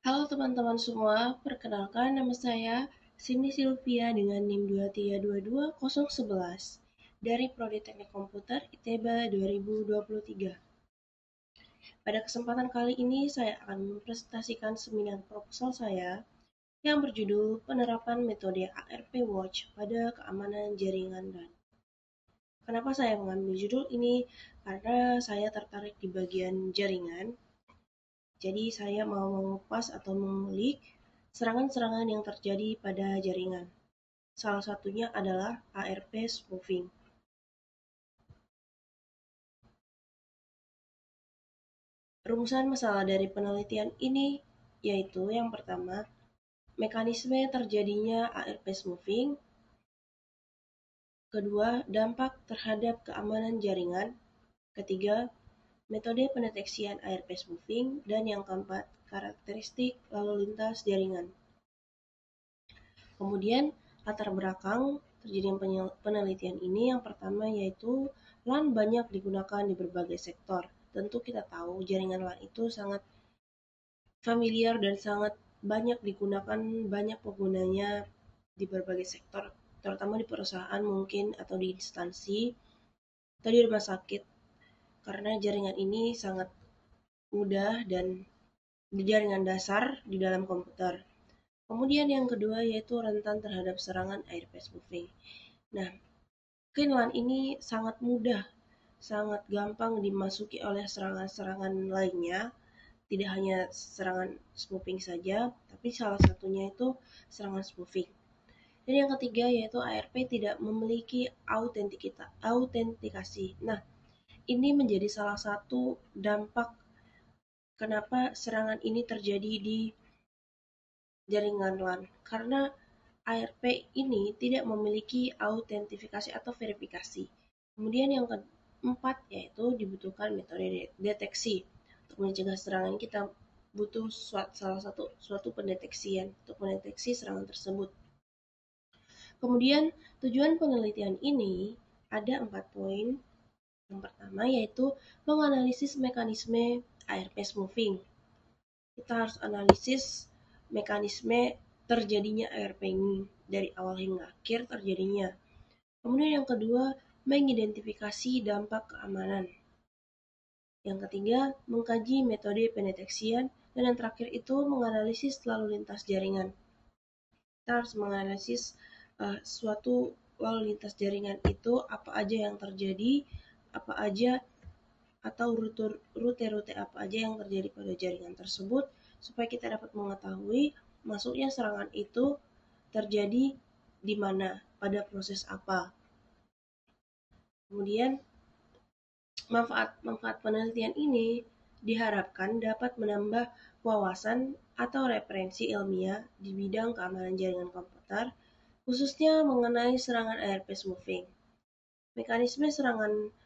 Halo teman-teman semua, perkenalkan nama saya Cindy Sylvia dengan NIM 2322011 dari Prodi Teknik Komputer ITB 2023. Pada kesempatan kali ini saya akan mempresentasikan seminar proposal saya yang berjudul Penerapan Metode ARP Watch pada Keamanan Jaringan LAN. Kenapa saya mengambil judul ini? Karena saya tertarik di bagian jaringan. Jadi saya mau mengupas atau mengulik serangan-serangan yang terjadi pada jaringan. Salah satunya adalah ARP spoofing. Rumusan masalah dari penelitian ini yaitu yang pertama, mekanisme terjadinya ARP spoofing. Kedua, dampak terhadap keamanan jaringan. Ketiga, metode pendeteksian ARP spoofing. Dan yang keempat, karakteristik lalu lintas jaringan. Kemudian latar belakang terjadinya penelitian ini yang pertama yaitu LAN banyak digunakan di berbagai sektor. Tentu kita tahu jaringan LAN itu sangat familiar dan sangat banyak digunakan banyak penggunanya di berbagai sektor, terutama di perusahaan mungkin atau di instansi atau di rumah sakit karena jaringan ini sangat mudah dan jaringan dasar di dalam komputer. Kemudian yang kedua yaitu rentan terhadap serangan ARP spoofing. Nah, LAN ini sangat mudah, sangat gampang dimasuki oleh serangan-serangan lainnya, tidak hanya serangan spoofing saja, tapi salah satunya itu serangan spoofing. Dan yang ketiga yaitu ARP tidak memiliki autentikasi. Nah, ini menjadi salah satu dampak kenapa serangan ini terjadi di jaringan LAN, karena ARP ini tidak memiliki autentifikasi atau verifikasi. Kemudian yang keempat yaitu dibutuhkan metode deteksi. Untuk mencegah serangan kita butuh suatu pendeteksian untuk mendeteksi serangan tersebut. Kemudian tujuan penelitian ini ada 4 poin. Yang pertama yaitu menganalisis mekanisme ARP spoofing. Kita harus analisis mekanisme terjadinya ARP ini dari awal hingga akhir terjadinya. Kemudian yang kedua, mengidentifikasi dampak keamanan. Yang ketiga, mengkaji metode pendeteksian. Dan yang terakhir itu menganalisis lalu lintas jaringan. Kita harus menganalisis suatu lalu lintas jaringan itu apa aja yang terjadi, apa aja atau rute-rute apa aja yang terjadi pada jaringan tersebut supaya kita dapat mengetahui masuknya serangan itu terjadi di mana, pada proses apa. Kemudian manfaat penelitian ini diharapkan dapat menambah wawasan atau referensi ilmiah di bidang keamanan jaringan komputer, khususnya mengenai serangan ARP spoofing, mekanisme serangan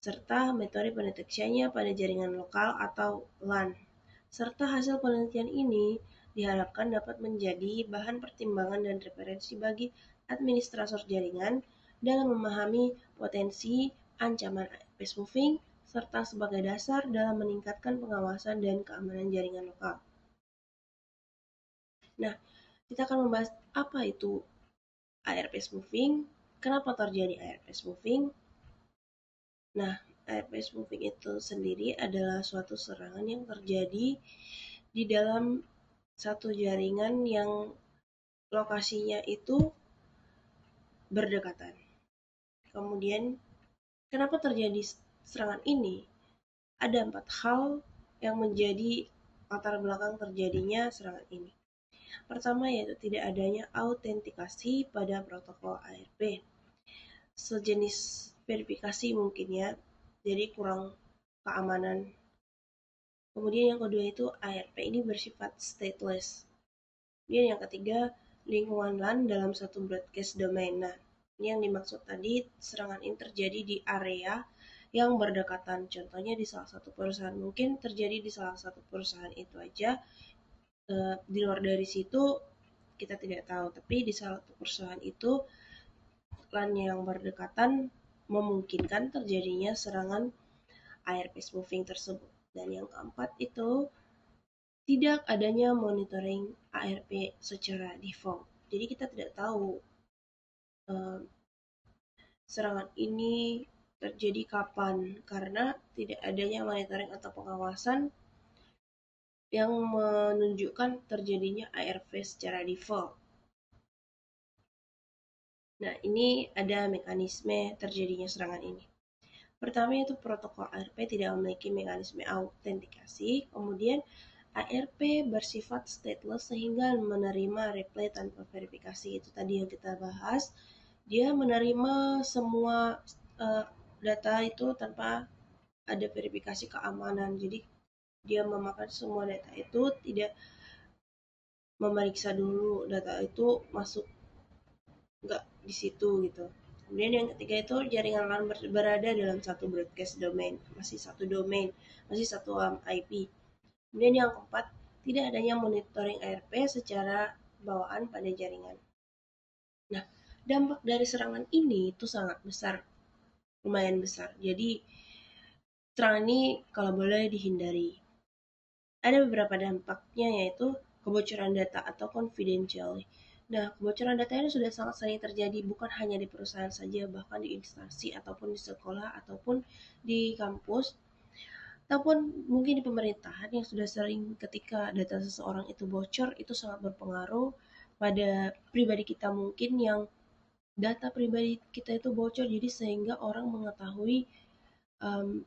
serta metode pendeteksiannya pada jaringan lokal atau LAN. Serta hasil penelitian ini diharapkan dapat menjadi bahan pertimbangan dan referensi bagi administrator jaringan dalam memahami potensi ancaman ARP spoofing serta sebagai dasar dalam meningkatkan pengawasan dan keamanan jaringan lokal. Nah, kita akan membahas apa itu ARP spoofing, kenapa terjadi ARP spoofing. Nah, ARP spoofing itu sendiri adalah suatu serangan yang terjadi di dalam satu jaringan yang lokasinya itu berdekatan. Kemudian, kenapa terjadi serangan ini? Ada 4 hal yang menjadi latar belakang terjadinya serangan ini. Pertama yaitu tidak adanya autentikasi pada protokol ARP. Sejenis verifikasi mungkin ya, jadi kurang keamanan. Kemudian yang kedua itu ARP ini bersifat stateless. Kemudian yang ketiga, lingkungan LAN dalam satu broadcast domain. Nah, ini yang dimaksud tadi, serangan ini terjadi di area yang berdekatan. Contohnya di salah satu perusahaan, mungkin terjadi di salah satu perusahaan itu aja. Di luar dari situ kita tidak tahu, tapi di salah satu perusahaan itu LAN yang berdekatan memungkinkan terjadinya serangan ARP spoofing tersebut. Dan yang keempat itu tidak adanya monitoring ARP secara default. Jadi kita tidak tahu eh, serangan ini terjadi kapan karena tidak adanya monitoring atau pengawasan yang menunjukkan terjadinya ARP secara default. Nah, ini ada mekanisme terjadinya serangan ini. Pertama yaitu protokol ARP tidak memiliki mekanisme autentikasi, kemudian ARP bersifat stateless sehingga menerima reply tanpa verifikasi. Itu tadi yang kita bahas. Dia menerima semua uh, data itu tanpa ada verifikasi keamanan. Jadi dia memakan semua data itu, tidak memeriksa dulu data itu masuk nggak di situ gitu. Kemudian yang ketiga itu jaringan LAN berada dalam satu broadcast domain, masih satu IP. Kemudian yang keempat, tidak adanya monitoring ARP secara bawaan pada jaringan. Nah, dampak dari serangan ini itu sangat besar, lumayan besar. Jadi, serangan ini kalau boleh dihindari. Ada beberapa dampaknya yaitu kebocoran data atau confidential. Nah, kebocoran data ini sudah sangat sering terjadi bukan hanya di perusahaan saja, bahkan di instansi ataupun di sekolah ataupun di kampus ataupun mungkin di pemerintahan yang sudah sering ketika data seseorang itu bocor itu sangat berpengaruh pada pribadi kita mungkin yang data pribadi kita itu bocor jadi sehingga orang mengetahui um,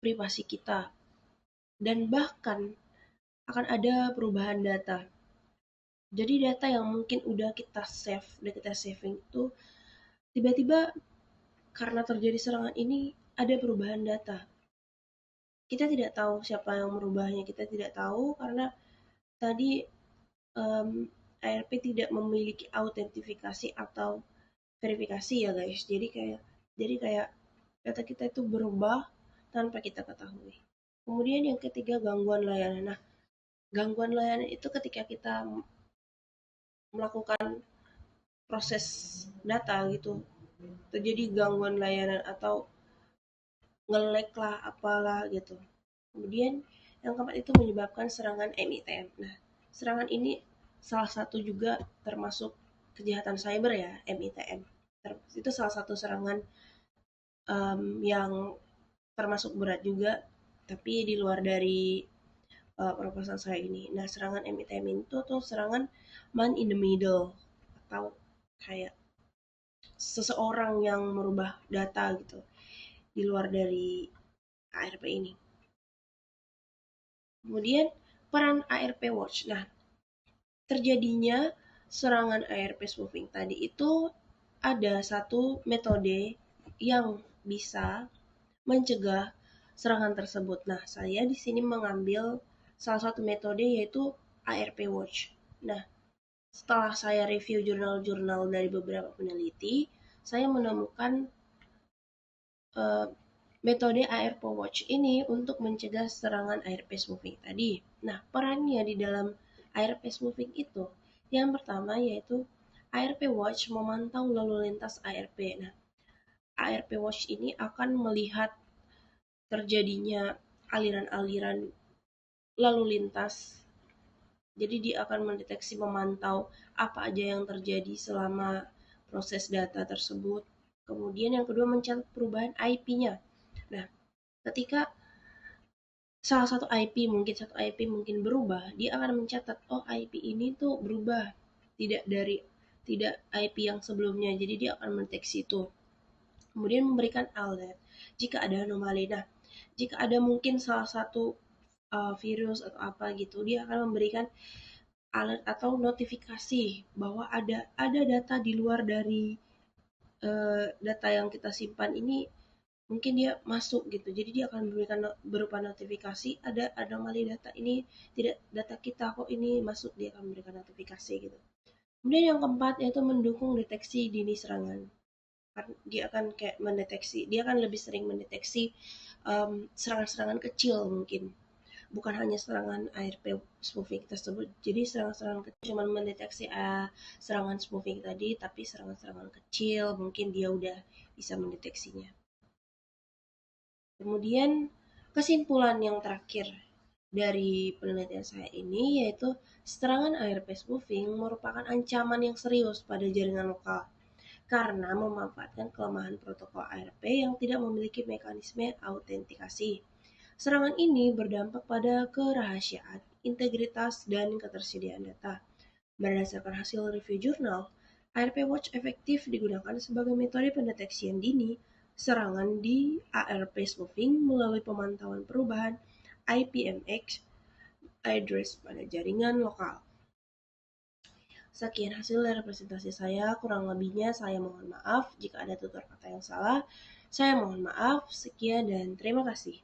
privasi kita dan bahkan akan ada perubahan data. Jadi data yang mungkin udah kita saving itu tiba-tiba karena terjadi serangan ini ada perubahan data. Kita tidak tahu siapa yang merubahnya, kita tidak tahu karena tadi um, ARP tidak memiliki autentifikasi atau verifikasi ya guys. Jadi kayak data kita itu berubah tanpa kita ketahui. Kemudian yang ketiga gangguan layanan. Nah, gangguan layanan itu ketika kita melakukan proses data gitu terjadi gangguan layanan atau nge-lag lah apalah gitu. Kemudian yang keempat itu menyebabkan serangan MITM. Nah, serangan ini salah satu juga termasuk kejahatan cyber ya, MITM. Itu salah satu serangan yang termasuk berat juga, tapi di luar dari proposal saya ini. Nah, serangan MITM itu tuh serangan man in the middle atau kayak seseorang yang merubah data gitu di luar dari ARP ini. Kemudian peran ARP Watch. Nah, terjadinya serangan ARP spoofing tadi itu ada satu metode yang bisa mencegah serangan tersebut. Nah, saya di sini mengambil salah satu metode yaitu ARP Watch. Nah, setelah saya review jurnal-jurnal dari beberapa peneliti, saya menemukan uh, metode ARP Watch ini untuk mencegah serangan ARP spoofing tadi. Nah, perannya di dalam ARP spoofing itu, yang pertama yaitu ARP Watch memantau lalu lintas ARP. Nah, ARP Watch ini akan melihat terjadinya aliran-aliran lalu lintas. Jadi dia akan mendeteksi memantau apa aja yang terjadi selama proses data tersebut. Kemudian yang kedua mencatat perubahan IP-nya. Nah, ketika satu IP mungkin berubah, dia akan mencatat oh IP ini tuh berubah tidak IP yang sebelumnya. Jadi dia akan mendeteksi itu. Kemudian memberikan alert jika ada anomali. Nah, jika ada mungkin salah satu virus atau apa gitu, dia akan memberikan alert atau notifikasi bahwa ada data di luar dari data yang kita simpan ini mungkin dia masuk gitu. Jadi dia akan memberikan berupa notifikasi ada anomali data ini tidak data kita kok ini masuk dia akan memberikan notifikasi gitu. Kemudian yang keempat yaitu mendukung deteksi dini serangan. Dia akan kayak mendeteksi, dia akan lebih sering mendeteksi serangan-serangan kecil mungkin bukan hanya serangan ARP spoofing tersebut. Jadi serangan-serangan kecil cuma mendeteksi serangan spoofing tadi, tapi serangan-serangan kecil mungkin dia udah bisa mendeteksinya. Kemudian kesimpulan yang terakhir, dari penelitian saya ini, yaitu serangan ARP spoofing merupakan ancaman yang serius pada jaringan lokal karena memanfaatkan kelemahan protokol ARP yang tidak memiliki mekanisme autentikasi. Serangan ini berdampak pada kerahasiaan, integritas, dan ketersediaan data. Berdasarkan hasil review jurnal, ARP Watch efektif digunakan sebagai metode pendeteksian dini serangan di ARP spoofing melalui pemantauan perubahan IPMX address pada jaringan lokal. Sekian hasil dari presentasi saya, kurang lebihnya saya mohon maaf jika ada tutur kata yang salah. Saya mohon maaf, sekian dan terima kasih.